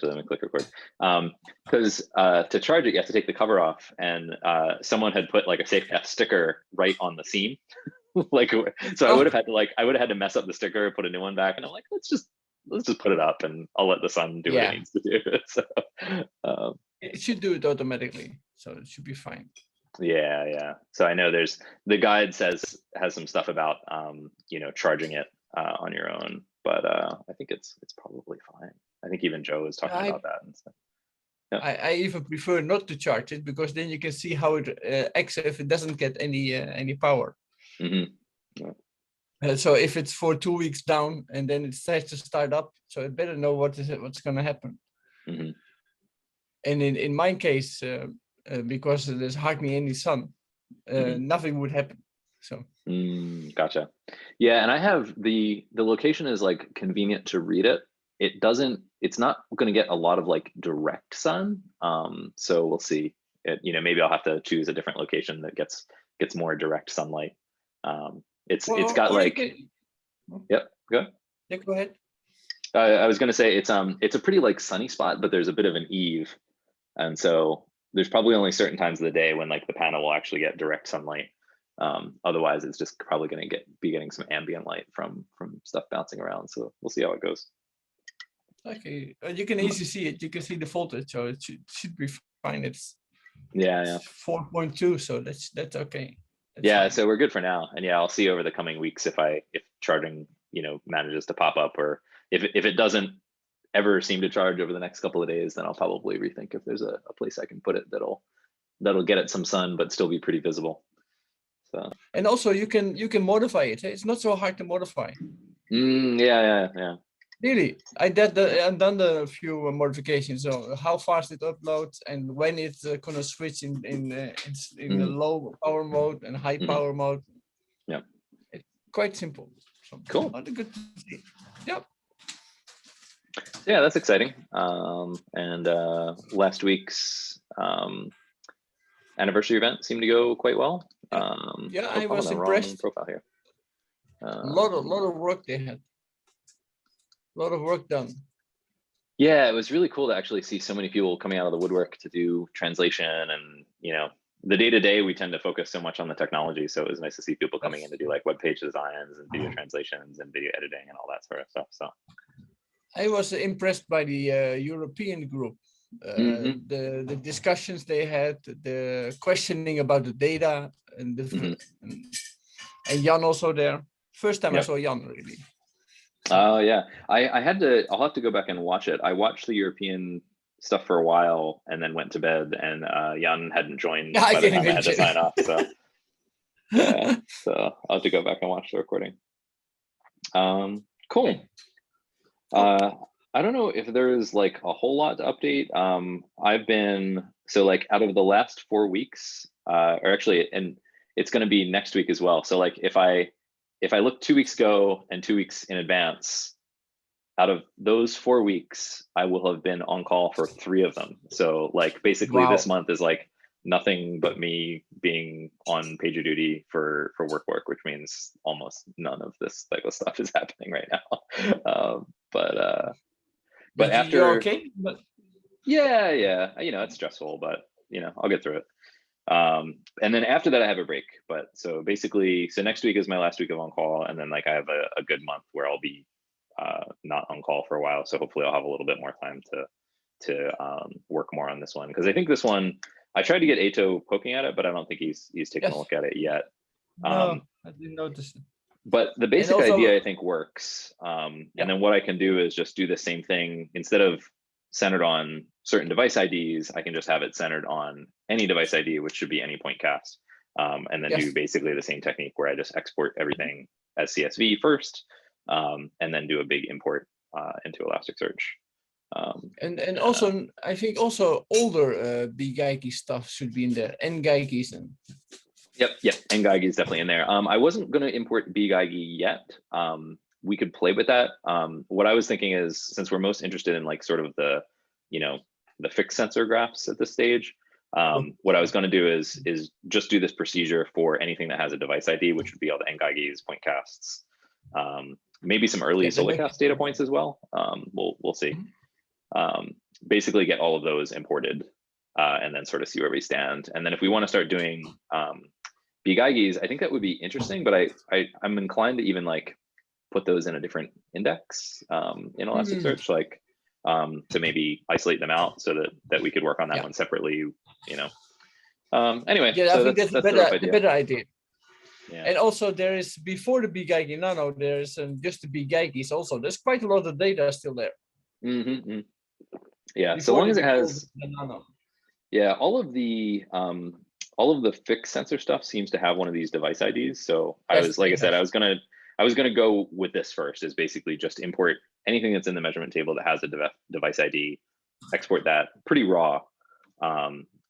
Actually, let me click record. Because to charge it, you have to take the cover off, and someone had put like a safe path sticker right on the seam. Like, so I would have had to mess up the sticker, put a new one back, and I'm like, let's just put it up, and I'll let the sun do what it needs to do. So, it should do it automatically, so it should be fine. Yeah. So I know the guide has some stuff about charging it on your own, but I think it's probably fine. I think even Joe was talking about that and stuff. Yeah. I even prefer not to charge it, because then you can see how it acts if it doesn't get any power. Mm-hmm. Yeah. So if it's for 2 weeks down and then it starts to start up, so it better know what's going to happen. Mm-hmm. And in my case, because there's hardly any sun, nothing would happen. So gotcha. Yeah, and I have the location is like convenient to read it. It's not going to get a lot of like direct sun. So we'll see. Maybe I'll have to choose a different location that gets more direct sunlight. It's got like, yep, go. Yeah, go ahead. I was going to say it's a pretty like sunny spot, but there's a bit of an eave, and so there's probably only certain times of the day when like the panel will actually get direct sunlight. Otherwise, it's just probably going to be getting some ambient light from stuff bouncing around. So we'll see how it goes. Okay, you can easily see it. You can see the voltage, so it should be fine. It's 4.2, so that's okay. That's fine. So we're good for now. And I'll see over the coming weeks if charging manages to pop up, or if it doesn't ever seem to charge over the next couple of days, then I'll probably rethink if there's a place I can put it that'll get it some sun but still be pretty visible. So. And also you can modify it. It's not so hard to modify. Yeah. Really, I've done a few modifications. So how fast it uploads and when it's gonna switch in the low power mode and high power mode. Yeah, it's quite simple. So cool. Good to see. Yep. Yeah, that's exciting. And last week's anniversary event seemed to go quite well. I was impressed. Profile here. A lot of work they had. A lot of work done. Yeah, it was really cool to actually see so many people coming out of the woodwork to do translation, and the day-to-day we tend to focus so much on the technology, so it was nice to see people coming in to do like web page designs and video translations and video editing and all that sort of stuff. So I was impressed by the European group. The discussions they had, the questioning about the data, and and Jan also there. First time I saw Jan, really. Oh yeah, I'll have to go back and watch it. I watched the European stuff for a while and then went to bed, and Jan hadn't joined by the time I had to sign off. So so I'll have to go back and watch the recording. Cool. I don't know if there's like a whole lot to update. I've been, so like out of the last 4 weeks, or actually, and it's going to be next week as well. So like if I look 2 weeks ago and 2 weeks in advance, out of those 4 weeks, I will have been on call for 3 of them. So like basically this month is like nothing but me being on pager for work, which means almost none of this type of stuff is happening right now. But after, you're okay? Yeah, it's stressful, but I'll get through it. And then after that I have a break, but so basically, next week is my last week of on call, and then like I have a good month where I'll be not on call for a while, so hopefully I'll have a little bit more time to work more on this one, because I think this one I tried to get Ato poking at it, but I don't think he's taken a look at it yet. No, I didn't notice it. But the basic idea I think works, and then what I can do is just do the same thing. Instead of centered on certain device IDs, I can just have it centered on any device ID, which should be any point cast, and then do basically the same technique where I just export everything as CSV first, and then do a big import into Elasticsearch. And also, I think also older bGeigy stuff should be in there, ngGeigies and. Yep, ngGeigy is definitely in there. I wasn't going to import bGeigy yet. We could play with that. What I was thinking is, since we're most interested in like sort of the fixed sensor graphs at this stage, what I was going to do is just do this procedure for anything that has a device ID, which would be all the ngGeigies, point casts, maybe some early Solicast data points as well. We'll see. basically get all of those imported, and then sort of see where we stand. And then if we want to start doing bgeigis, I think that would be interesting, but I'm inclined to even like put those in a different index in Elasticsearch, like to maybe isolate them out so that we could work on that one separately, you know. Anyway, yeah, so I think that's the the rough idea. better idea. Yeah. And also there is, before the bgeigi nano, there's just the bgeigis also. There's quite a lot of data still there. Yeah, Before so long as it before has the nano. yeah, all of the fixed sensor stuff seems to have one of these device IDs. So I Yes, was, like I said, have. I was gonna go with this first, is basically just import anything that's in the measurement table that has a device ID, export that pretty raw,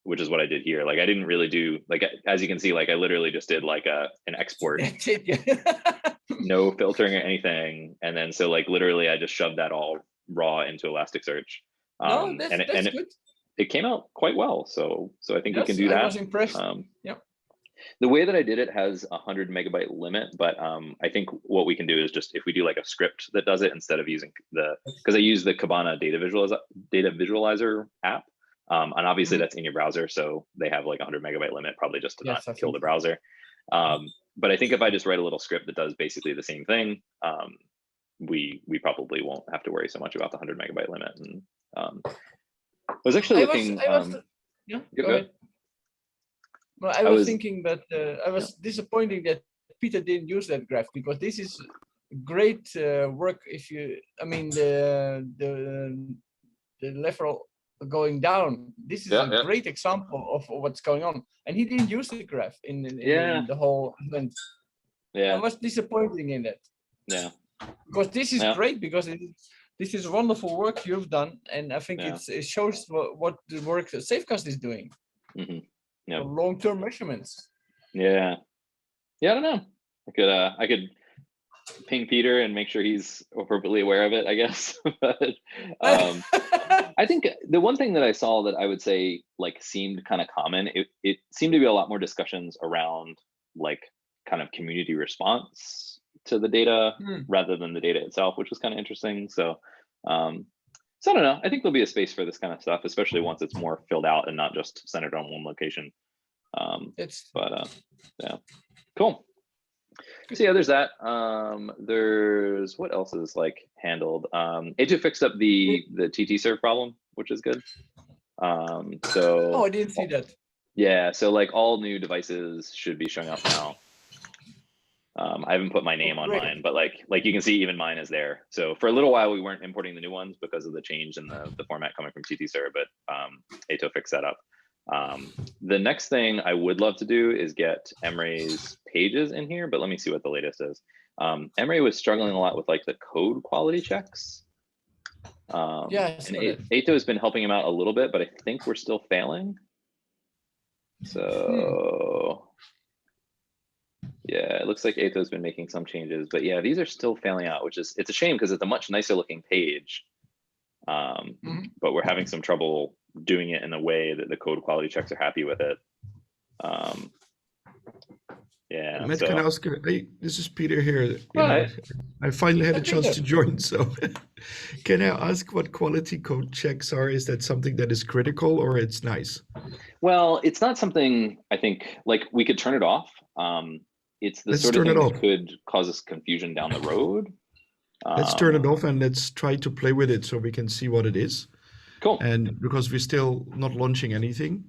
which is what I did here. Like I didn't really do, like, as you can see, like I literally just did like an export, That's it, yeah. no filtering or anything. And then so like literally I just shoved that all raw into Elasticsearch. No, And that's good. it came out quite well. So I think we can Yes, do I that. was impressed. Yeah. The way that I did it has a 100 megabyte limit, but I think what we can do is just, if we do like a script that does it instead of using because I use the Kibana data visualizer app, and obviously that's in your browser, so they have like 100 megabyte limit, probably just to not kill the browser. But I think if I just write a little script that does basically the same thing, we probably won't have to worry so much about the 100 megabyte limit. And I was actually looking. Yeah, go ahead. Well, I was thinking that I was disappointed that Peter didn't use that graph, because this is great work. If you, I mean, the level going down. This is a great example of what's going on, and he didn't use the graph in the whole event. Yeah, I was disappointed in that. Yeah, because this is great, because this is wonderful work you've done, and I think it shows what the work that Safecast is doing. Yeah, long-term measurements. Yeah, I don't know. I could ping Peter and make sure he's appropriately aware of it, I guess. But I think the one thing that I saw that I would say like seemed kind of common, it seemed to be a lot more discussions around like kind of community response to the data rather than the data itself, which was kind of interesting. So so I don't know. I think there'll be a space for this kind of stuff, especially once it's more filled out and not just centered on one location. Yeah, cool. So yeah, there's that. There's what else is like handled. A2 fixed up the TT serve problem, which is good. So I didn't see that. Yeah, so like all new devices should be showing up now. I haven't put my name on mine, but like you can see even mine is there. So for a little while we weren't importing the new ones because of the change in the format coming from TT serve, but A2 fixed that up. The next thing I would love to do is get Emre's pages in here, but let me see what the latest is. Emre was struggling a lot with like the code quality checks. Yeah, and A2 has been helping him out a little bit, but I think we're still failing. So yeah, it looks like A2 has been making some changes, but yeah, these are still failing out, which is, it's a shame because it's a much nicer looking page. But we're having some trouble doing it in a way that the code quality checks are happy with it. Yeah. Matt, can I ask? This is Peter here. Right. I finally had a chance to join. So, can I ask what quality code checks are? Is that something that is critical, or it's nice? Well, it's not something I think like we could turn it off. It's the Let's sort of turn thing it that off. could cause us confusion down the road. Let's turn it off and let's try to play with it so we can see what it is. Cool. And because we're still not launching anything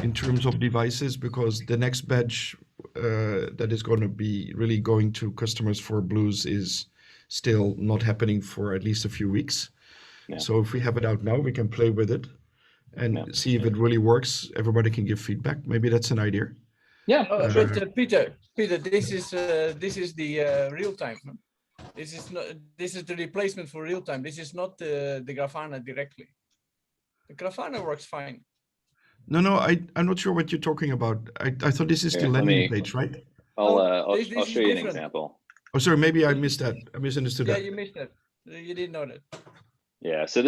in terms of devices, because the next batch that is going to be really going to customers for Blues is still not happening for at least a few weeks. Yeah. So if we have it out now, we can play with it and see if it really works. Everybody can give feedback. Maybe that's an idea. Yeah. But Peter, this is the real time. This is the replacement for real time. This is not the grafana directly. The grafana works fine. No, I'm not sure what you're talking about. I thought this is the landing page, right? I'll show you an example. Oh, sorry, maybe I missed that. I misunderstood that. Yeah, you missed that. You didn't know that. Yeah, so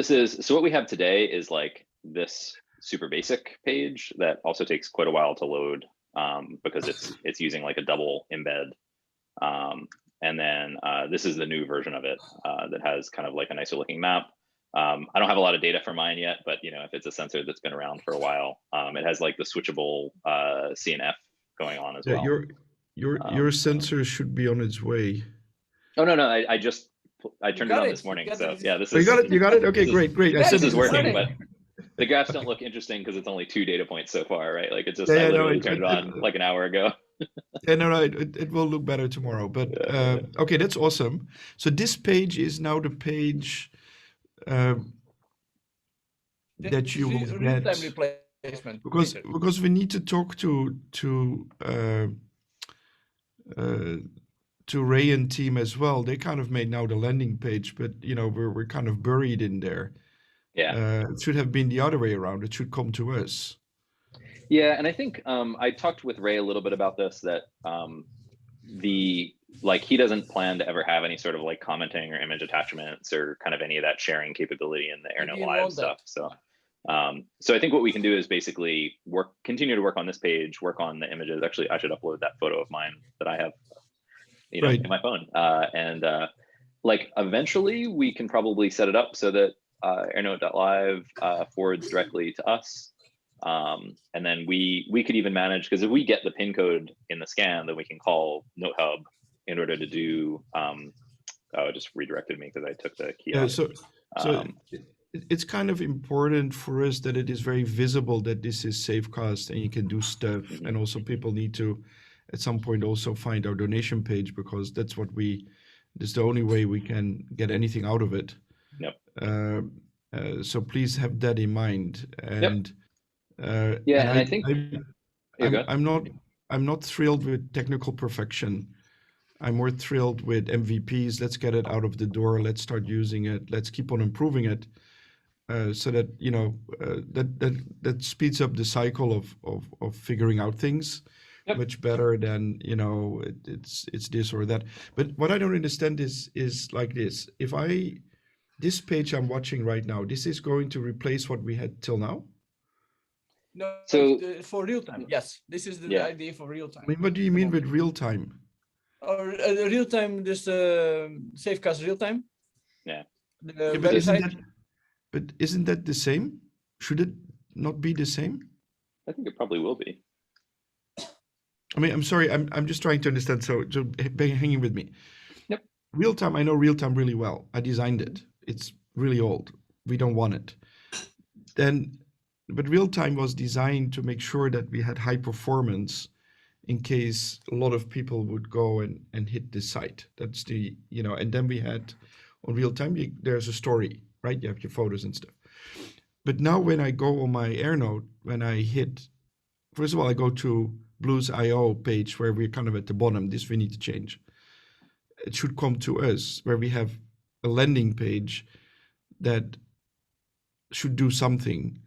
what we have today is like this super basic page that also takes quite a while to load because it's using like a double embed. And then this is the new version of it that has kind of like a nicer looking map. I don't have a lot of data for mine yet, but if it's a sensor that's been around for a while, it has like the switchable CNF going on as well. Your sensor should be on its way. Oh no, I turned it on this morning. So yeah, this is you got it. Okay, great. This is working, but the graphs don't look interesting because it's only 2 data points so far, right? Like I literally turned it on like an hour ago. Yeah, no, it will look better tomorrow. But okay, that's awesome. So this page is now the page that you will get replacement because we need to talk to Ray and team as well. They kind of made now the landing page, but we're kind of buried in there. Yeah, it should have been the other way around. It should come to us. Yeah, and I think I talked with Ray a little bit about this, that he doesn't plan to ever have any sort of like commenting or image attachments or kind of any of that sharing capability in the AirNote Live stuff. So I think what we can do is basically continue to work on this page, work on the images. Actually, I should upload that photo of mine that I have, in my phone. And like eventually we can probably set it up so that AirNote.live forwards directly to us. And then we could even manage, because if we get the pin code in the scan, then we can call NoteHub in order to do, it just redirected me because I took the key out. So it's kind of important for us that it is very visible that this is Safecast and you can do stuff. Mm-hmm. And also people need to, at some point, also find our donation page, because that's the only way we can get anything out of it. Yep. So please have that in mind. And and I think I'm not thrilled with technical perfection. I'm more thrilled with MVPs. Let's get it out of the door. Let's start using it. Let's keep on improving it, so that that speeds up the cycle of figuring out things much better than it's this or that. But what I don't understand is like this. This page I'm watching right now, this is going to replace what we had till now? No, so for real time, yes. This is the idea for real time. I mean, what do you mean with real time? Or real time, this Safecast real time. Yeah. But isn't that the same? Should it not be the same? I think it probably will be. I mean, I'm sorry, I'm just trying to understand. So hanging with me. Yep. Real time, I know real time really well. I designed it. It's really old. We don't want it. But real time was designed to make sure that we had high performance in case a lot of people would go and hit the site. That's and then we had on real time, there's a story, right? You have your photos and stuff. But now when I go on my AirNote, when I hit, first of all, I go to Blues.io page where we're kind of at the bottom. This we need to change. It should come to us where we have a landing page that should do something.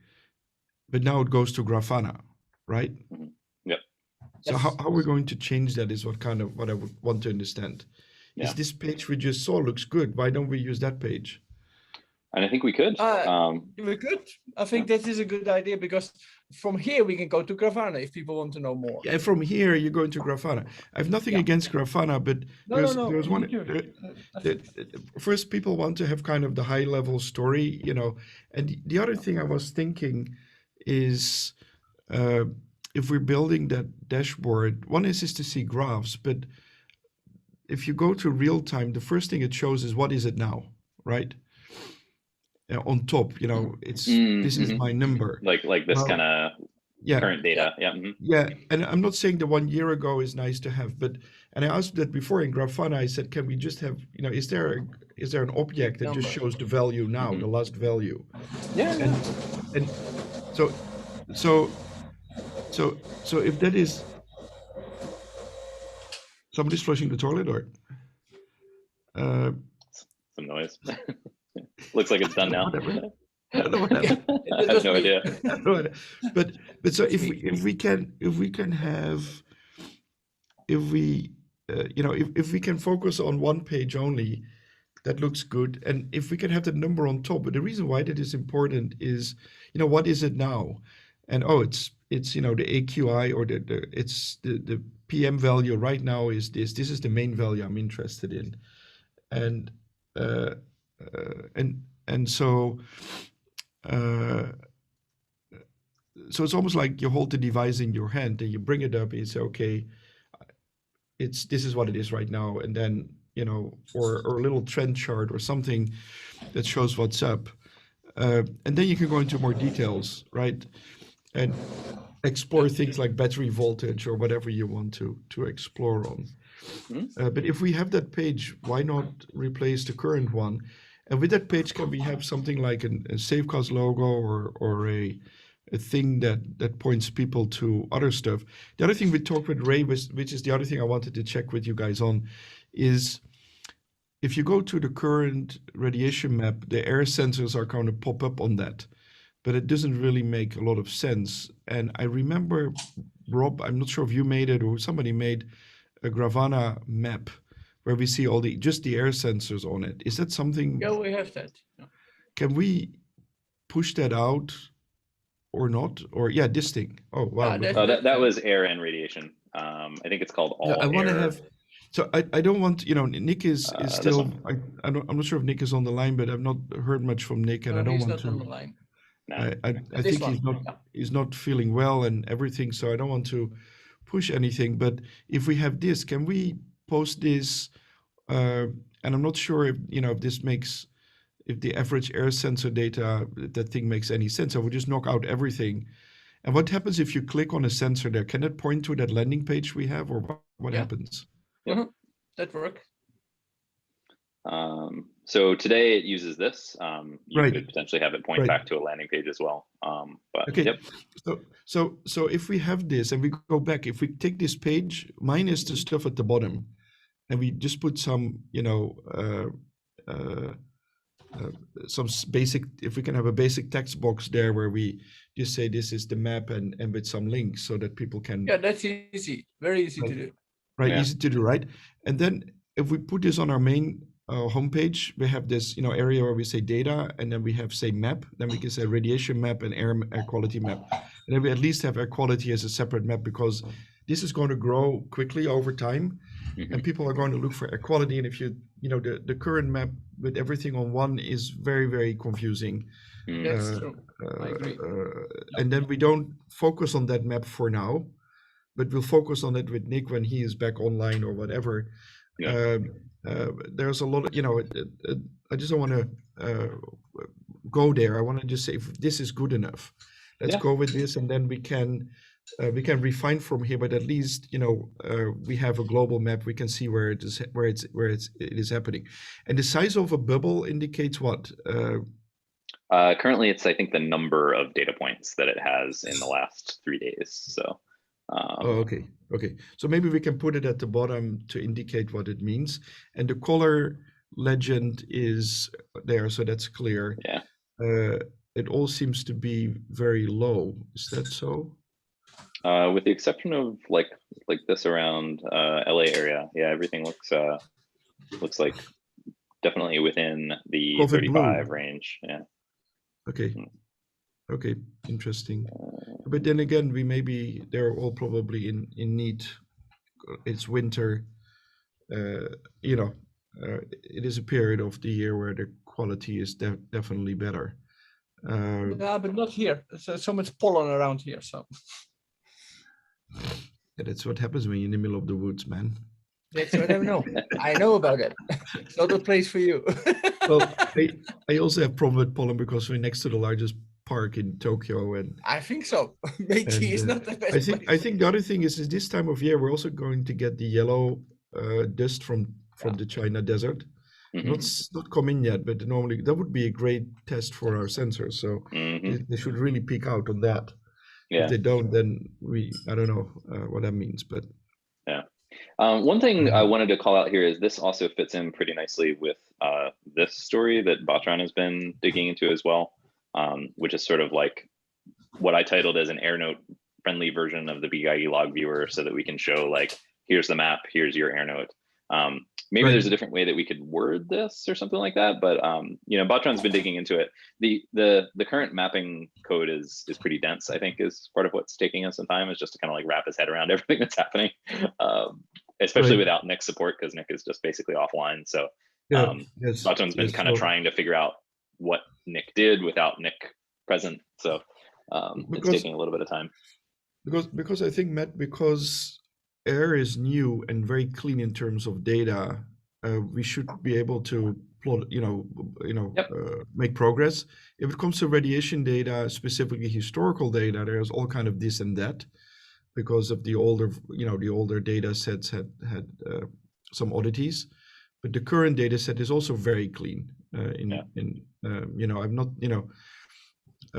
But now it goes to Grafana, right? Mm-hmm. Yep. So Yes. how are we going to change that is what I would want to understand. Yeah. Is this page we just saw looks good? Why don't we use that page? And I think we could. We could. I think that is a good idea, because from here we can go to Grafana if people want to know more. Yeah, from here you're going to Grafana. I have nothing against Grafana, but there's one. First, people want to have kind of the high level story, And the other thing I was thinking is, if we're building that dashboard, one is to see graphs, but if you go to real time, the first thing it shows is what is it now, right? On top, it's this is my number. Like this kind of current data. Yeah. Mm-hmm. Yeah, and I'm not saying the 1 year ago is nice to have, and I asked that before in Grafana. I said, can we just have, is there an object that just shows the value now, the last value? Yeah. And so if that is, somebody's flushing the toilet, or some noise. Looks like it's done now. I don't know what happened. I have no idea. But so if we can have, if we can focus on one page only, that looks good. And if we can have the number on top, but the reason why that is important is, what is it now? And it's the AQI, or it's the PM value right now is this. This is the main value I'm interested in, and and so so it's almost like you hold the device in your hand and you bring it up and you say, okay, this is what it is right now, and then or a little trend chart or something that shows what's up, and then you can go into more details, right, and explore things like battery voltage or whatever you want to explore on. But if we have that page, why not replace the current one? And with that page, can we have something like a Safecast logo or a thing that points people to other stuff? The other thing we talked with Ray, which is the other thing I wanted to check with you guys on, is if you go to the current radiation map, the air sensors are going to pop up on that, but it doesn't really make a lot of sense. And I remember, Rob, I'm not sure if you made it or somebody made a grafana map where we see just the air sensors on it. Is that something? Yeah, we have that. Yeah. Can we push that out or not? Or yeah, this thing. Oh wow. That was air and radiation. I think it's called all. I want to air. have. So I don't want, Nick is still. I'm not sure if Nick is on the line, but I've not heard much from Nick, and I don't want to. On the line. No. I think he's not feeling well and everything, so I don't want to push anything. But if we have this, can we post this? And I'm not sure if if the average air sensor data, that thing makes any sense. I would just knock out everything. And what happens if you click on a sensor there? Can it point to that landing page we have, or what happens? Yep. That works. So today it uses this. You right. could potentially have it point back to a landing page as well. But okay. Yep. So if we have this and we go back, if we take this page minus the stuff at the bottom, and we just put some, some basic, if we can have a basic text box there where we just say this is the map and with some links so that people can. Yeah, that's easy. Very easy to do. Right, easy to do, right? And then if we put this on our main homepage, we have this, area where we say data, and then we have say map. Then we can say radiation map and air quality map, and then we at least have air quality as a separate map, because this is going to grow quickly over time, and people are going to look for air quality. And if the current map with everything on one is very, very confusing. That's true. I agree. And then we don't focus on that map for now, but we'll focus on it with Nick when he is back online or whatever. Yeah. There's a lot of, I just don't want to go there. I want to just say, if this is good enough, let's go with this, and then we can refine from here. But at least, we have a global map. We can see where it is happening. And the size of a bubble indicates what? Currently, it's, I think, the number of data points that it has in the last 3 days. So. Okay. So maybe we can put it at the bottom to indicate what it means. And the color legend is there, so that's clear. Yeah. It all seems to be very low. Is that so? With the exception of like this around LA area, yeah, everything looks like definitely within the COVID 35 blue range. Yeah. Okay. Okay, interesting. But then again, they're all probably in need. It's winter. It is a period of the year where the quality is definitely better. Yeah, but not here. There's so much pollen around here, so. Yeah, that's what happens when you're in the middle of the woods, man. That's what I know. I know about it. It's not a place for you. Well, I also have problem with pollen because we're next to the largest park in Tokyo, and I think so. Meiji is not the best. I think the other thing is this time of year we're also going to get the yellow dust from the China desert. Not come in yet, but normally that would be a great test for our sensors. So they should really peek out on that. Yeah. If they don't, then I don't know what that means, but yeah. One thing I wanted to call out here is this also fits in pretty nicely with this story that Batran has been digging into as well. Which is sort of like what I titled as an AirNote friendly version of the BGI log viewer, so that we can show like, here's the map, here's your AirNote. Maybe there's a different way that we could word this or something like that, but Batran's been digging into it. The current mapping code is pretty dense, I think, is part of what's taking us some time, is just to kind of like wrap his head around everything that's happening, especially without Nick's support, because Nick is just basically offline. So Batran's been kind of trying to figure out what Nick did without Nick present. So it's taking a little bit of time. Because I think, Matt, because air is new and very clean in terms of data, we should be able to plot, Yep. make progress. If it comes to radiation data, specifically historical data, there's all kind of this and that, because of the older, the older data sets had some oddities, but the current data set is also very clean. I'm not,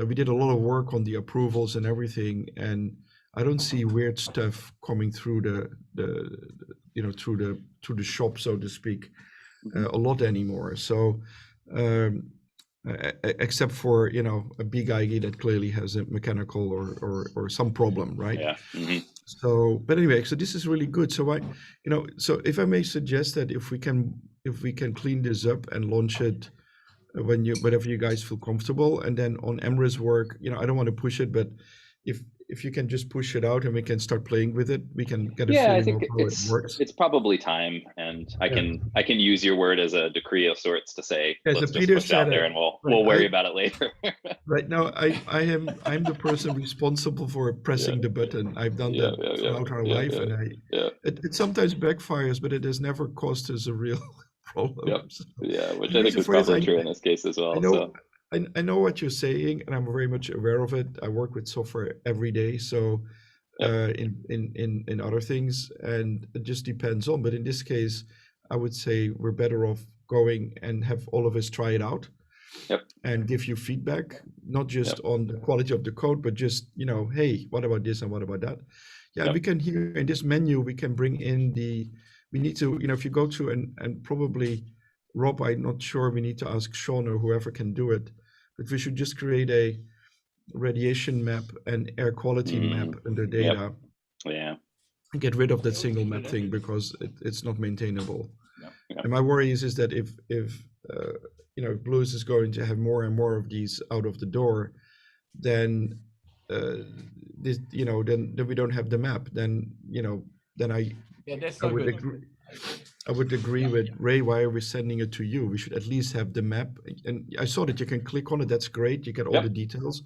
we did a lot of work on the approvals and everything, and I don't see weird stuff coming through through the shop, so to speak, a lot anymore. So except for a big IG that clearly has a mechanical or some problem, right? Yeah. So, but anyway, so this is really good. So so if I may suggest that if we can clean this up and launch it whenever you guys feel comfortable, and then on Emre's work, I don't want to push it, but if you can just push it out and we can start playing with it, we can get a feeling I think of how it works. it's probably time, and I can use your word as a decree of sorts to say, let's so just Peter push it out there and we'll worry about it later. Right now, I'm the person responsible for pressing the button. I've done that throughout our life, and it sometimes backfires, but it has never caused us a real problem. So, which I think is probably true in this case as well. I know what you're saying, and I'm very much aware of it. I work with software every day, so in other things, and it just depends on. But in this case, I would say we're better off going and have all of us try it out, and give you feedback, not just on the quality of the code, but just hey, what about this and what about that? We can here in this menu we can bring in we need to if you go to and probably Rob, I'm not sure, we need to ask Sean or whoever can do it, but we should just create a radiation map and air quality map under data. And get rid of that single map thing, because it's not maintainable. And my worry is that if Blues is going to have more and more of these out of the door, then this then we don't have the map. Then I would agree with Ray. Why are we sending it to you? We should at least have the map. And I saw that you can click on it. That's great. You get all the details.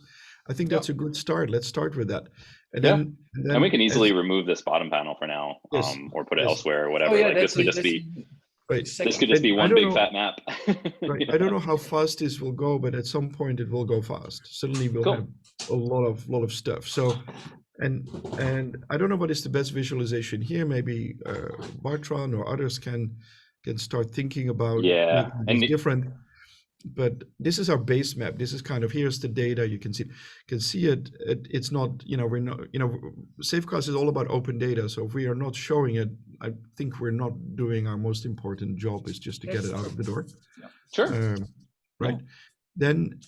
I think that's a good start. Let's start with that. And then we can easily remove this bottom panel for now, or put it elsewhere or whatever. This could just be This could just be one big fat map. I don't know how fast this will go, but at some point it will go fast. Suddenly we'll have a lot of stuff. So, and I don't know what is the best visualization here. Maybe Bartran or others can start thinking about making this different. But this is our base map. This is kind of, here's the data. You can see it. It's not, we're not, Safecast is all about open data. So if we are not showing it, I think we're not doing our most important job, is just to get it out of the door. Sure. Right. Then,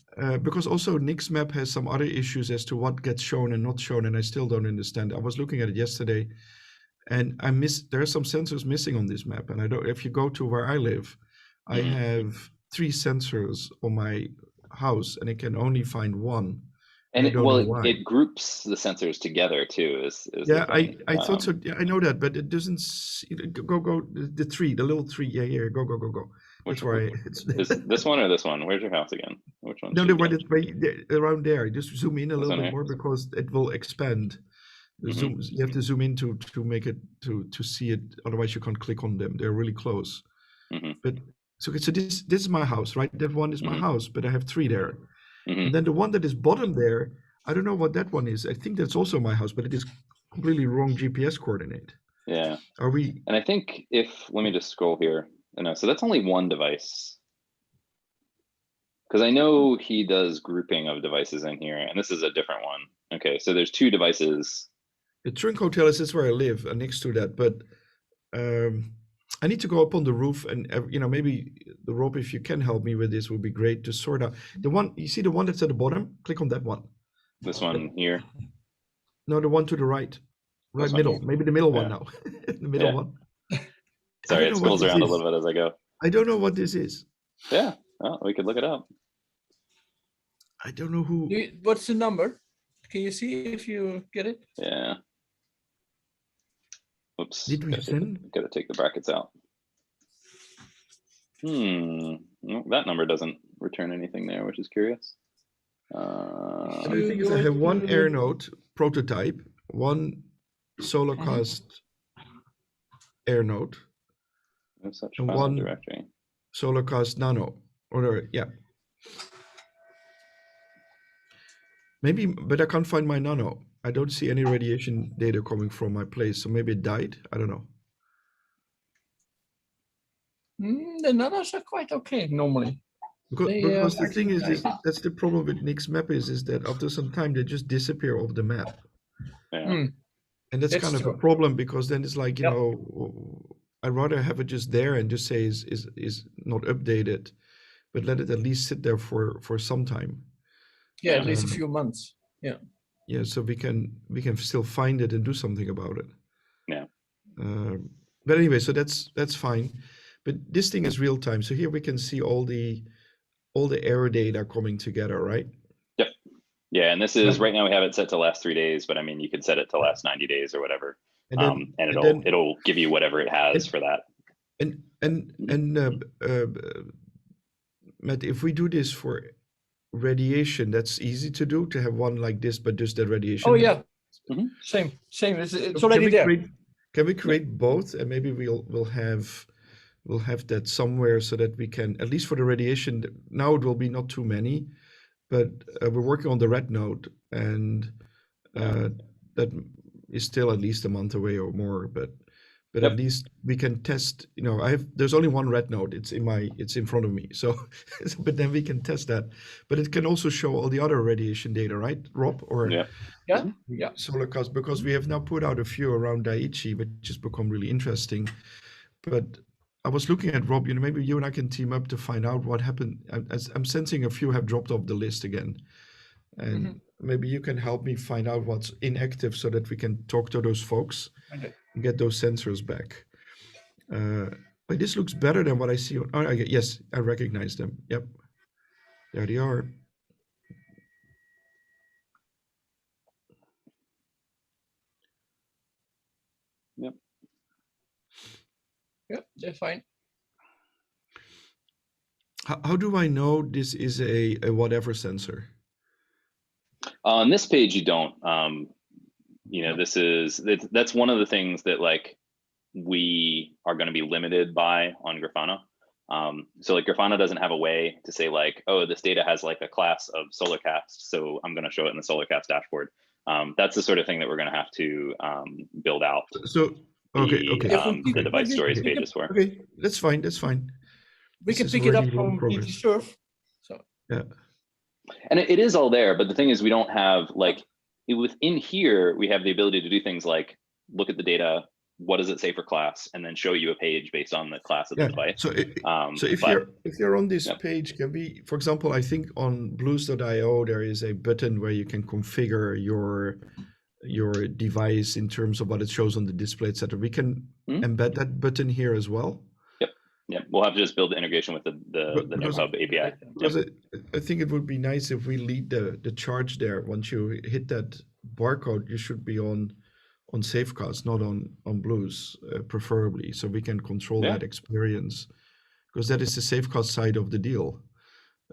because also Nick's map has some other issues as to what gets shown and not shown, and I still don't understand. I was looking at it yesterday, and there are some sensors missing on this map. And if you go to where I live, I have 3 sensors on my house, and it can only find one. And it groups the sensors together too. I thought so. Yeah, I know that, but it doesn't. Go the little 3. Yeah, here, go. That's why. Is this one or this one? Where's your house again? Which one? No, around there. Just zoom in a little bit more, because it will expand. You have to zoom in to make it to see it. Otherwise, you can't click on them. They're really close. But so this is my house, right? That one is my house, but I have 3 there. And then the one that is bottom there, I don't know what that one is. I think that's also my house, but it is completely wrong GPS coordinate. Yeah. Are we? And I think let me just scroll here. So that's only one device. Because I know he does grouping of devices in here, and this is a different one. Okay, so there's 2 devices. The Trunk Hotel is where I live, next to that, but I need to go up on the roof, and maybe the Rob, if you can help me with this, would be great to sort out the one. You see the one that's at the bottom? Click on that one. This one here? No, the one to the right middle. Maybe the middle one now. The middle one. Sorry, it scrolls around a little bit as I go. I don't know what this is. Yeah, we could look it up. I don't know who. What's the number? Can you see if you get it? Yeah. Oops. Did we send? Gotta take the brackets out. No, that number doesn't return anything there, which is curious. And the thing is, I have one air node prototype, one Solarcast air node, No such and file one directory. Solarcast nano, or yeah. Maybe, but I can't find my nano. I don't see any radiation data coming from my place, so maybe it died. I don't know. The nanos are quite okay normally. Because the thing is, actually that's the problem with Nick's map is that after some time they just disappear off the map. Yeah. And that's kind of a problem, because then it's like, you know, I'd rather have it just there and just say is not updated, but let it at least sit there for some time. Yeah, at least a few months. Yeah. Yeah, so we can still find it and do something about it. Yeah. But anyway, so that's fine. But this thing is real time. So here we can see all the error data coming together, right? Yep. Yeah, and this is right now we have it set to last 3 days, but I mean you could set it to last 90 days or whatever, and it'll give you whatever it has for that. Matt, if we do this for radiation, that's easy to do, to have one like this, but just the radiation. Oh yeah, same. It's already there. Can we create both, and maybe we'll have that somewhere so that we can, at least for the radiation. Now it will be not too many, but we're working on the red node, and that is still at least a month away or more. But at least we can test. You know, there's only one red node. It's in front of me. So, but then we can test that. But it can also show all the other radiation data, right, Rob? Or yeah. Solarcast, because we have now put out a few around Daiichi, which has become really interesting. But I was looking at Rob. You know, maybe you and I can team up to find out what happened. I'm sensing a few have dropped off the list again, and maybe you can help me find out what's inactive so that we can talk to those folks and get those sensors back. But this looks better than what I see. Yes, I recognize them. Yep, there they are. Yep. Yep, they're fine. How do I know this is a whatever sensor? On this page, you don't. You know, that's one of the things that like we are going to be limited by on Grafana. So like Grafana doesn't have a way to say like, oh, this data has like a class of Solarcast, so I'm going to show it in the Solarcast dashboard. That's the sort of thing that we're going to have to build out. So the device stories pages for. Okay, that's fine. That's fine. We can pick it up from PTSurf. So yeah. And it is all there, but the thing is we don't have like within here we have the ability to do things like look at the data, what does it say for class, and then show you a page based on the class of the device. So if you're on this page, can we, for example, I think on blues.io there is a button where you can configure your device in terms of what it shows on the display, etc. We can embed that button here as well. Yeah, we'll have to just build the integration with the NoHub API. Because I think it would be nice if we lead the charge there. Once you hit that barcode, you should be on Safecast, not on Blues, preferably, so we can control that experience, because that is the Safecast side of the deal.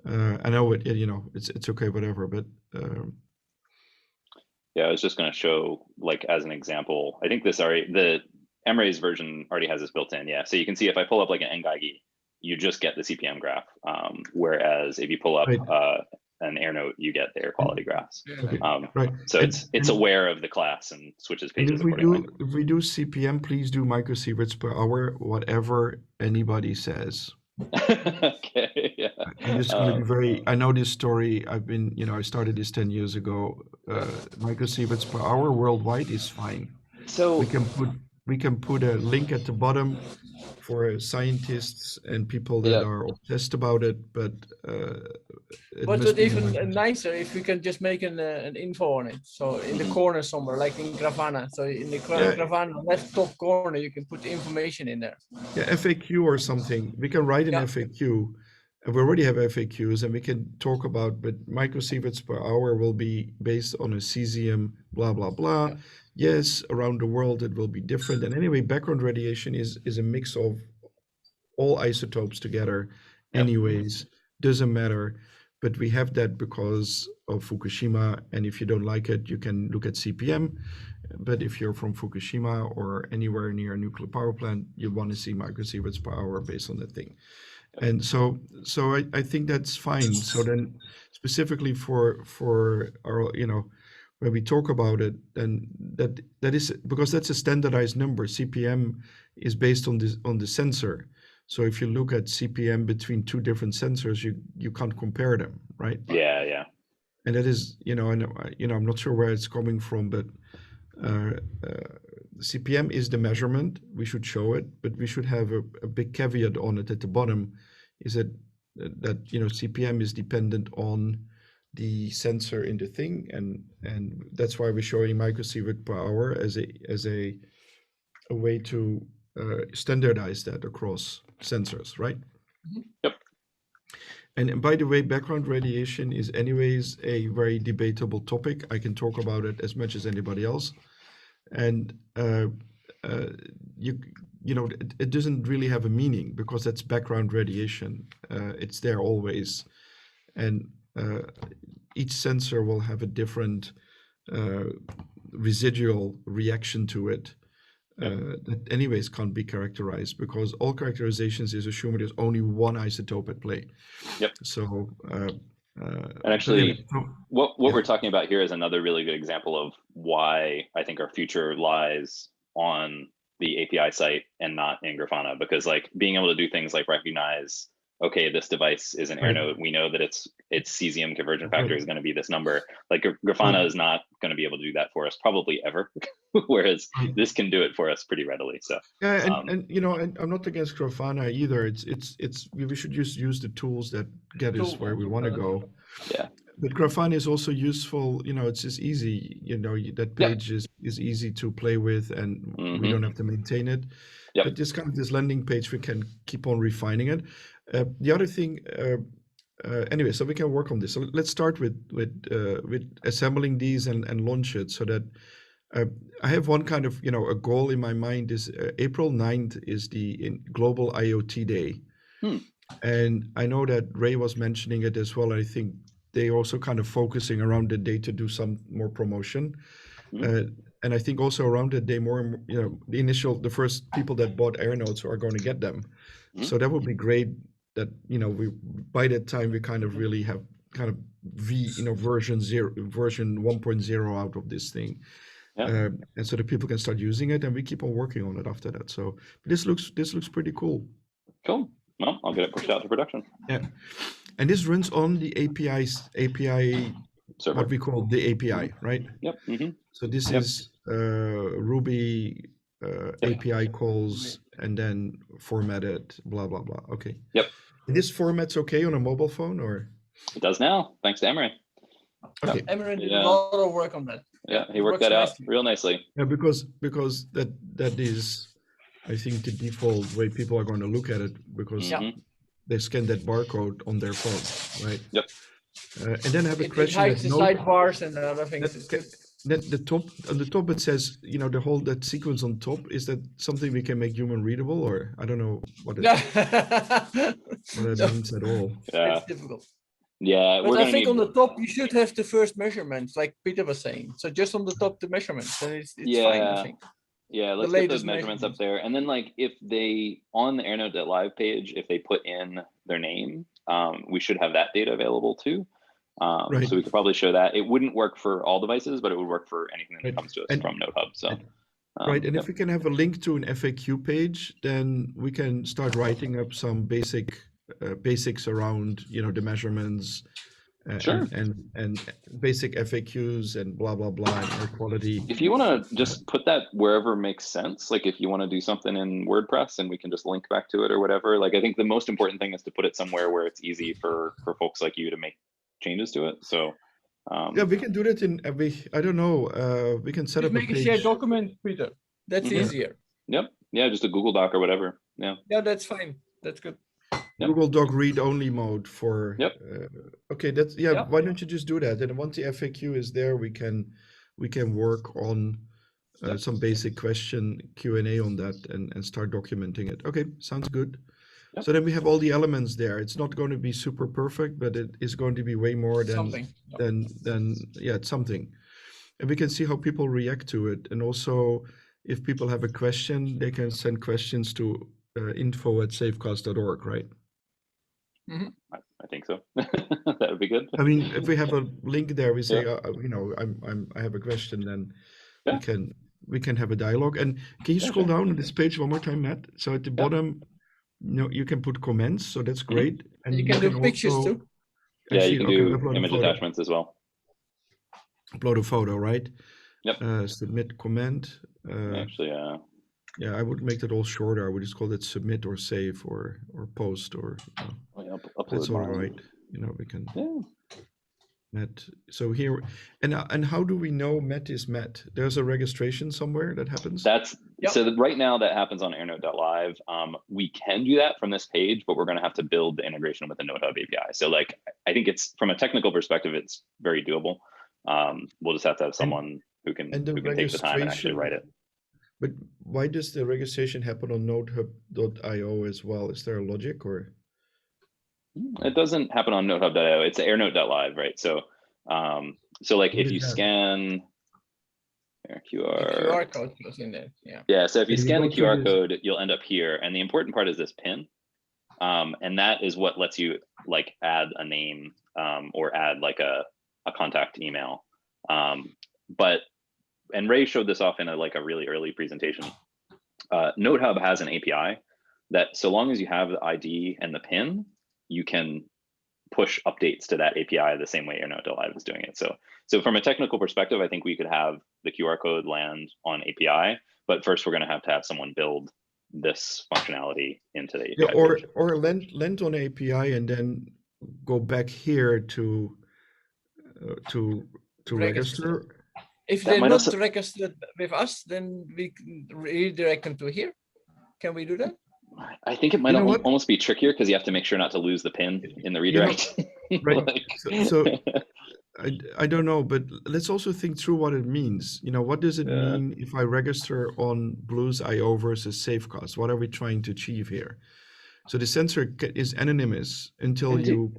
I know it, you know, it's okay, whatever, but yeah, I was just going to show, like, as an example, I think the Emre's version already has this built in. Yeah, so you can see if I pull up like an NGAIGI, you just get the CPM graph, whereas if you pull up an air note, you get the air quality graphs. So it's aware of the class and switches pages accordingly. If we do CPM, please do microsieverts per hour, whatever anybody says. Okay, yeah. I'm just going to be very. I know this story. I've been, you know, I started this 10 years ago. Microsieverts per hour worldwide is fine. So we can put a link at the bottom for scientists and people that are obsessed about it, but it's even nicer if we can just make an info on it. So in the corner somewhere, like in Grafana. So in the Grafana left top corner, you can put the information in there. Yeah, FAQ or something. We can write an FAQ, and we already have FAQs, and we can talk about, but microsieverts per hour will be based on a cesium, blah, blah, blah. Yes, around the world it will be different. And anyway, background radiation is a mix of all isotopes together anyways. doesn't matter. But we have that because of Fukushima, and if you don't like it, you can look at CPM. But if you're from Fukushima or anywhere near a nuclear power plant, you want to see microsieverts per hour based on that thing. And so I think that's fine. So then specifically for our, when we talk about it, then that is because that's a standardized number. CPM is based on the sensor. So if you look at CPM between two different sensors, you can't compare them, right? Yeah. And that is, I'm not sure where it's coming from, but CPM is the measurement. We should show it, but we should have a big caveat on it at the bottom, is that CPM is dependent on the sensor in the thing, and that's why we're showing microsievert per hour as a way to standardize that across sensors, right? Yep. And by the way, background radiation is anyways a very debatable topic. I can talk about it as much as anybody else. And it doesn't really have a meaning because that's background radiation. It's there always. And each sensor will have a different residual reaction to it. That anyways can't be characterized because all characterizations is assuming there's only one isotope at play. Yep. So and actually what we're talking about here is another really good example of why I think our future lies on the API site and not in Grafana, because like being able to do things like recognize, okay, this device is an air node. We know that its cesium conversion factor is going to be this number. Like Grafana is not going to be able to do that for us probably ever, whereas this can do it for us pretty readily. So and I'm not against Grafana either. It's we should just use the tools that get us where we want to go. Yeah. But Grafana is also useful. It's just easy. That page is easy to play with, and we don't have to maintain it. But this landing page, we can keep on refining it. The other thing, anyway, so we can work on this. So let's start with assembling these and launch it. So that I have one kind of a goal in my mind is April 9th is the Global IoT Day, and I know that Ray was mentioning it as well. I think they also kind of focusing around the day to do some more promotion. And I think also around the day more, the first people that bought AirNodes are going to get them. So that would be great that, we by that time we kind of really have kind of version 1.0 out of this thing. And so that people can start using it and we keep on working on it after that. So this looks pretty cool. Cool. Well, I'll get it pushed out to production. Yeah. And this runs on the API server, what we call the API, right? Yep. So this is Ruby API calls and then formatted, blah, blah, blah. Okay. Yep. And this format's okay on a mobile phone or? It does now, thanks to Emery. Okay. Emery did a lot of work on that. Yeah, he worked that out real nicely. Yeah, because that is, I think, the default way people are going to look at it because they scan that barcode on their phone, right? Yep. And then I have a question. It hides the sidebars and other things. On the top it says, that sequence on top, is that something we can make human readable, or I don't know what that means at all. Yeah. It's difficult. Yeah, but I think on the top you should have the first measurements, like Peter was saying. So just on the top the measurements, then it's fine, I think. Yeah, let's get those measurements up there. And then like if they, on the AirNode.live page, if they put in their name, we should have that data available too. Right. So we could probably show that. It wouldn't work for all devices, but it would work for anything that comes to us from NodeHub. So, right. And if we can have a link to an FAQ page, then we can start writing up some basics around, the measurements and basic FAQs and blah, blah, blah, and air quality. If you want to just put that wherever makes sense, like if you want to do something in WordPress and we can just link back to it or whatever, like I think the most important thing is to put it somewhere where it's easy for folks like you to make changes to it. So yeah, we can do that in I don't know, we can set up a page. Make a shared document, Peter. That's easier. Yep. Yeah, just a Google Doc or whatever. Yeah, that's fine. That's good. Google Doc read only mode for okay, that's why don't you just do that? And once the FAQ is there, we can work on some basic question Q&A on that and start documenting it. Okay, sounds good. Yep. So then we have all the elements there. It's not going to be super perfect, but it is going to be way more Something. than yeah, it's something. And we can see how people react to it. And also, if people have a question, they can send questions to info@safecast.org, right? Mhm. I think so. That would be good. I mean, if we have a link there, we say, Yeah. you know, I have a question, then Yeah. we can have a dialogue. And can you Yeah, scroll sure. down on this page one more time, Matt? So at the bottom, you know, you can put comments, so that's great. And You can do pictures also, too. I Yeah, see, you can okay, do upload a image photo. attachments as well. Upload a photo, right? Yep. Submit comment. Actually, Yeah, I would make that all shorter. I would just call it submit or save or post or upload that's all mine. right. You know, we can Yeah. Matt. So here, and how do we know Matt is Matt? There's a registration somewhere that happens. That's Yep. so that right now that happens on airnote.live. We can do that from this page, but we're going to have to build the integration with the NodeHub API. So like, I think it's from a technical perspective, it's very doable. We'll just have to have someone who can take the time and actually write it. But why does the registration happen on nodehub.io as well? Is there a logic or? It doesn't happen on nodehub.io. It's airnote.live, right? So, so like What if is you that? scan The QR, QR code goes in there. Yeah. yeah. So if you Can you scan the go to QR this? code, you'll end up here. And the important part is this pin. And that is what lets you like add a name or add like a contact email. And Ray showed this off in a really early presentation. NodeHub has an API that so long as you have the ID and the pin, you can push updates to that API the same way airnote.live is doing it. So from a technical perspective, I think we could have the QR code land on API, but first we're going to have someone build this functionality into the API. Yeah, page. or land on API and then go back here to register. If That they're might not also- registered with us, then we can redirect them to here. Can we do that? I think it might almost be trickier because you have to make sure not to lose the pin in the redirect. Right. So I don't know, but let's also think through what it means. You know, what does it mean if I register on Blues.io versus Safecast? What are we trying to achieve here? So the sensor is anonymous until you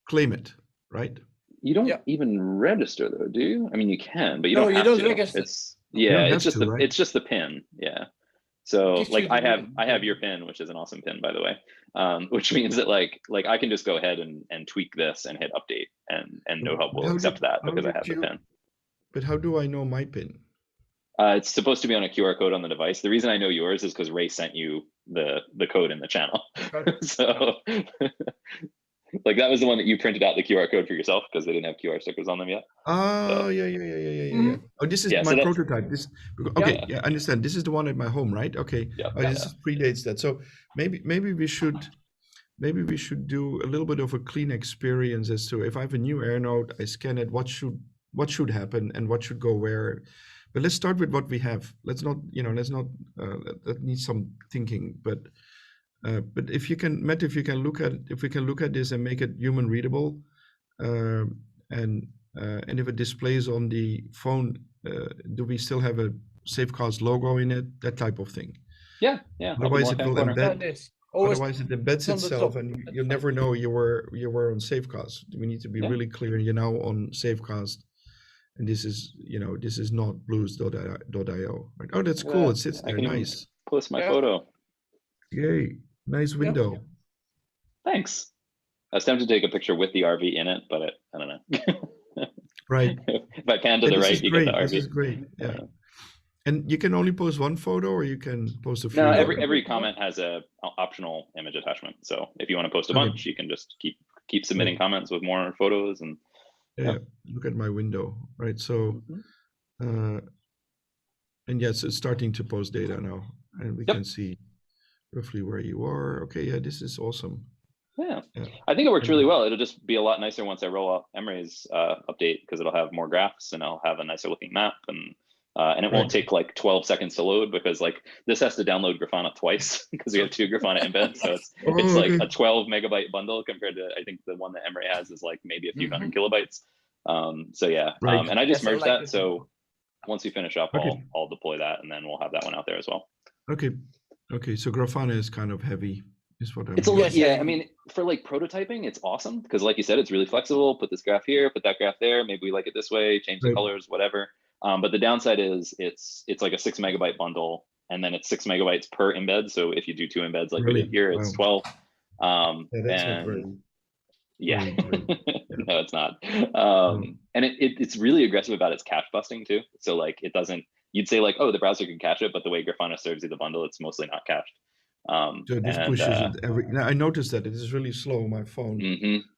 claim it, right? You don't even register though, do you? I mean, you can, but you No, don't you have don't to. register. It's just the pin. Yeah. So Gives like you I have your pin, which is an awesome pin, by the way. Which means that like I can just go ahead and tweak this and hit update, and NodeHub will accept that because I have the pin. But how do I know my pin? It's supposed to be on a QR code on the device. The reason I know yours is because Ray sent you the code in the channel. So like that was the one that you printed out the QR code for yourself because they didn't have QR stickers on them yet. Oh, yeah. Oh, this is my prototype. Okay, I understand. This is the one at my home, right? Okay. This predates that. So maybe we should do a little bit of a clean experience as to if I have a new AirNode, I scan it, what should happen and what should go where. But let's start with what we have. Let's not that needs some thinking, but if you can, Matt, if we can look at this and make it human readable, and if it displays on the phone, do we still have a Safecast logo in it? That type of thing. Yeah. Otherwise, it will embed. Always Otherwise, it embeds itself, and you'll never know you were on Safecast. We need to be really clear. You're now on Safecast, and this is not blues.io. Right? Oh, that's cool. It sits there. Nice. Post my photo. Yay! Nice window. Thanks. I was tempted to take a picture with the RV in it, but I don't know. Right. If I pan to the right, you get the RV. This is great. Yeah. And you can only post one photo, or you can post a few. No, every comment has a optional image attachment. So if you want to post a bunch, you can just keep submitting comments with more photos and. Yeah. Look at my window, right? So, and yes, it's starting to post data now, and we can see roughly where you are. Okay, yeah, this is awesome. Yeah. I think it works really well. It'll just be a lot nicer once I roll out Emre's update because it'll have more graphs and I'll have a nicer looking map and it won't take like 12 seconds to load because like this has to download Grafana twice because we have 2 Grafana embeds. So it's like a 12 megabyte bundle compared to I think the one that Emre has is like maybe a few hundred kilobytes. So yeah, and I just merged that. So once we finish up, I'll deploy that and then we'll have that one out there as well. Okay. So Grafana is kind of heavy. is what I'm It's a hearing. little, yeah. I mean, for like prototyping, it's awesome because, like you said, it's really flexible. Put this graph here, put that graph there. Maybe we like it this way. Change the Right. colors, whatever. But the downside is it's like a 6 megabyte bundle, and then it's 6 megabytes per embed. So if you do 2 embeds like we Really? did here, it's Wow. 12. Yeah, that's not And very, yeah, very great. Yeah. no, it's not. No. And it's really aggressive about its cache busting too. So like it doesn't. You'd say like, oh, the browser can cache it, but the way Grafana serves you the bundle, it's mostly not cached. So this And pushes it every. Now I noticed that it is really slow on my phone.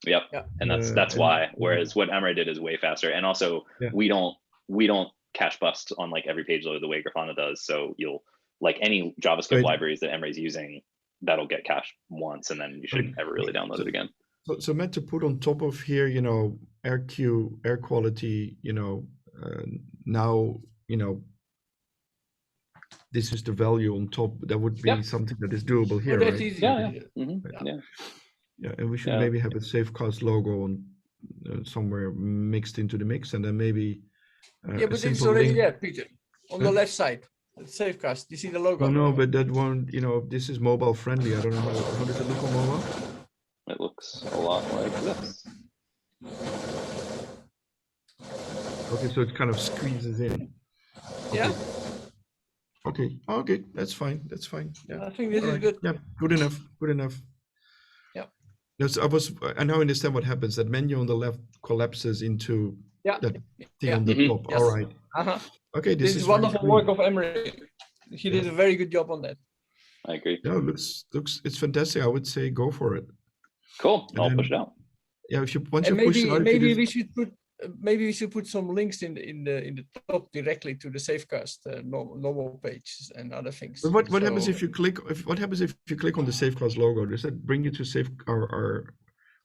yep. Yeah. And that's why. Whereas what Emre did is way faster. And also Yeah. we don't cache bust on like every page load the way Grafana does. So you'll like any JavaScript Right. libraries that Emre's using, that'll get cached once, and then you shouldn't ever really download it again. So Matt, to put on top of here, you know, RQ, air quality, you know, now, you know, this is the value on top. That would be Yep. something that is doable here, that's right? easy. Yeah. Yeah. Yeah. Yeah, and we should Yeah. maybe have a Safecast logo on somewhere mixed into the mix, and then maybe Yeah, a but it's simple already link. there, Peter. On the Huh? left side, Safecast. You see the logo? Oh no, but that won't. You know, this is mobile friendly. I don't know how does it look on mobile. It looks a lot like this. Okay, so it kind of squeezes in. Okay. Yeah. Okay. Okay, that's fine. That's fine. Yeah. I think this All is right. good. Yeah, good enough. Good enough. Yeah. Yes, I now understand what happens. That menu on the left collapses into Yeah. that thing Yeah. on the top. Yes. All right. Uh-huh. Okay, This is very wonderful clean. work of Emre. He did a very good job on that. I agree. Yeah, looks it's fantastic. I would say go for it. Cool. And I'll then- push it out. Yeah, if you once you And push it out, if you maybe just- we should put some links in the top directly to the Safecast normal page and other things. But what happens So- if you click? What happens if you click on the Safecast logo? Does that bring you to Safe or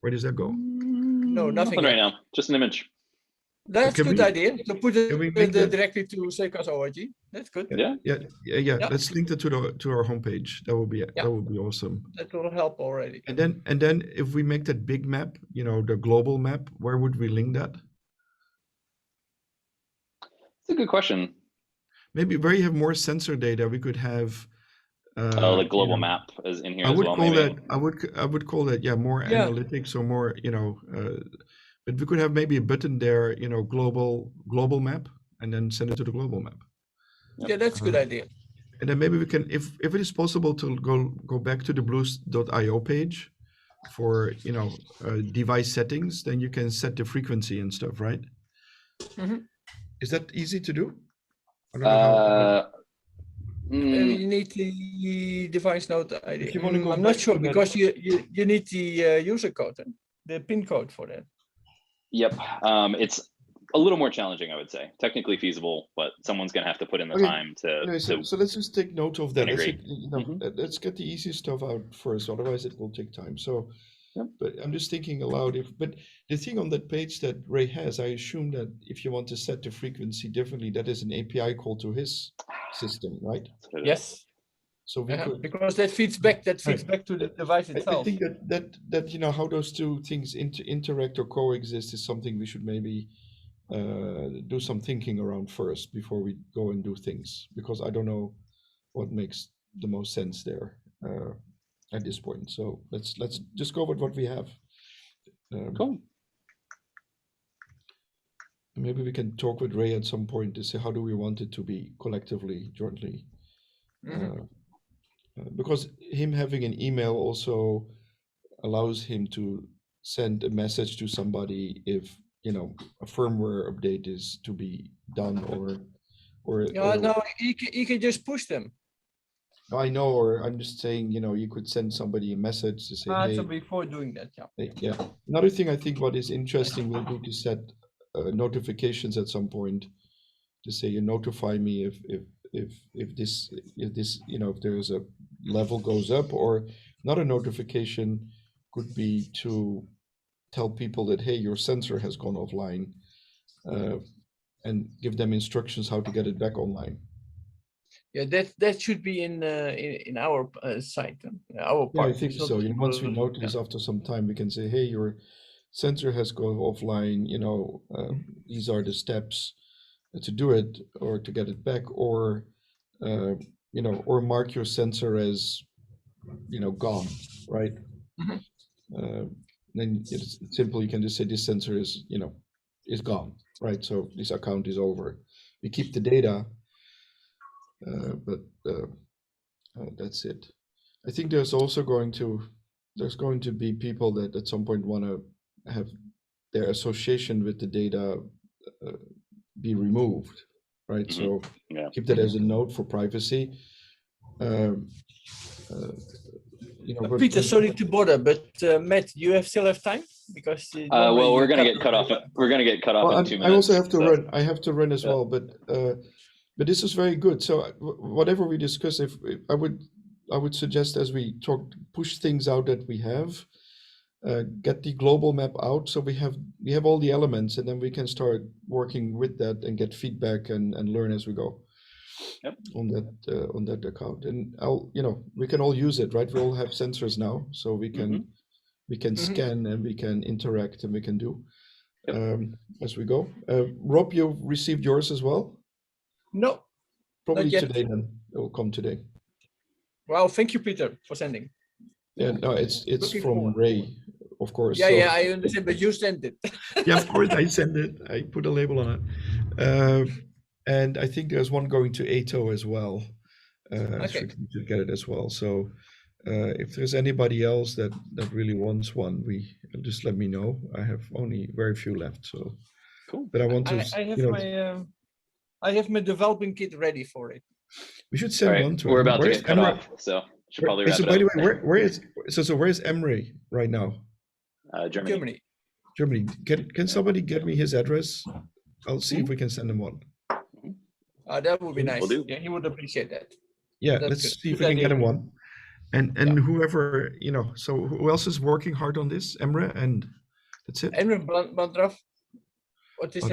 where does that go? No, nothing right yet. now. Just an image. That's a Can good we- idea. To put it can we make that- directly to Safecast.org. That's good. Yeah. Yeah. Let's link that to our homepage. That would be awesome. That will help already. And then if we make that big map, you know, the global map, where would we link that? It's a good question. Maybe where you have more sensor data, we could have. Like global you know, map is in here I as would well. call Maybe. that. I would call that. Yeah, more Yeah. analytics or more. You know, but we could have maybe a button there. You know, global map, and then send it to the global map. Yep. Yeah, that's a good idea. And then maybe we can, if it is possible, to go back to the blues.io page for, you know, device settings. Then you can set the frequency and stuff, right? Mhm. Is that easy to do? I don't know how. You need the device node ID. If you want to go I'm back not sure to that- because you need the user code, the pin code for that. Yep. It's a little more challenging, I would say. Technically feasible, but someone's gonna have to put in the Okay. time to. Anyway, so let's just take note of that. Integrate. Let's get the easy stuff out first, otherwise it will take time. So, Yep. but I'm just thinking aloud. But the thing on that page that Ray has, I assume that if you want to set the frequency differently, that is an API call to his system, right? That's what it is. Yes, So we could. because that feeds back. That feeds back to the device I itself. think that you know how those two things interact or coexist is something we should maybe do some thinking around first before we go and do things, because I don't know what makes the most sense there at this point. So let's just go with what we have. Cool. Maybe we can talk with Ray at some point to say how do we want it to be collectively, jointly. Because him having an email also allows him to send a message to somebody if, you know, a firmware update is to be done or Yeah, no, you can just push them. I know, or I'm just saying, you know, you could send somebody a message to say, hey, So before doing that, yeah. yeah. Another thing I think what is interesting will be to set notifications at some point to say you notify me if this you know, if there's a level goes up, or another notification could be to tell people that, hey, your sensor has gone offline, and give them instructions how to get it back online. Yeah, that should be in our site, our Yeah, part. I think so. You know, once we notice after some time, we can say, hey, your sensor has gone offline, you know, these are the steps to do it or to get it back, or you know, or mark your sensor as gone, right? Then it's simple. You can just say this sensor is is gone, right? So this account is over. We keep the data, but that's it. I think there's also going to be people that at some point want to have their association with the data be removed, right? So keep that as a note for privacy. Peter, sorry to bother, but Matt, you still have time? Because well, we're gonna get cut off. We're gonna get cut off in 2 minutes. I also have to run. I have to run as well, but this is very good. So whatever we discuss, if I would suggest as we talk, push things out that we have, get the global map out, so we have all the elements, and then we can start working with that and get feedback and learn as we go. Yep. On that account, and we can all use it, right? We all have sensors now, so we can scan and we can interact and we can do as we go. Rob, you received yours as well? No, probably today. Then it will come today. Well, thank you, Peter, for sending. Yeah, no, it's from Ray, of course. Yeah, I understand, but you sent it. Yeah, of course I sent it. I put a label on it. And I think there's one going to ATO as well. So we can get it as well. So if there's anybody else that really wants one, just let me know. I have only very few left. So cool. But I want to. I have my developing kit ready for it. We should send one to. We're about to get cut off, so should probably wrap it up. By the way, where's Emre right now? Germany. Can somebody get me his address? I'll see if we can send him one. That would be nice. We'll do. Yeah, he would appreciate that. Yeah, let's see if we can get him one. And whoever, so who else is working hard on this? Emre, and that's it. Emre Bandraf. What is it?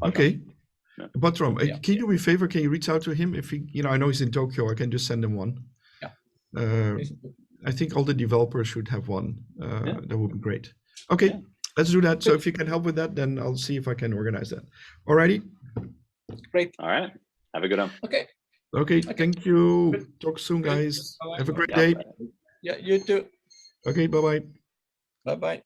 Okay. Batram, can you do me a favor? Can you reach out to him? If he, I know he's in Tokyo, I can just send him one. Yeah. I think all the developers should have one. That would be great. Okay, let's do that. So if you can help with that, then I'll see if I can organize that. Alrighty. Great. All right. Have a good one. Okay. Thank you. Talk soon, guys. Have a great day. Yeah, you too. Okay. Bye-bye. Bye-bye.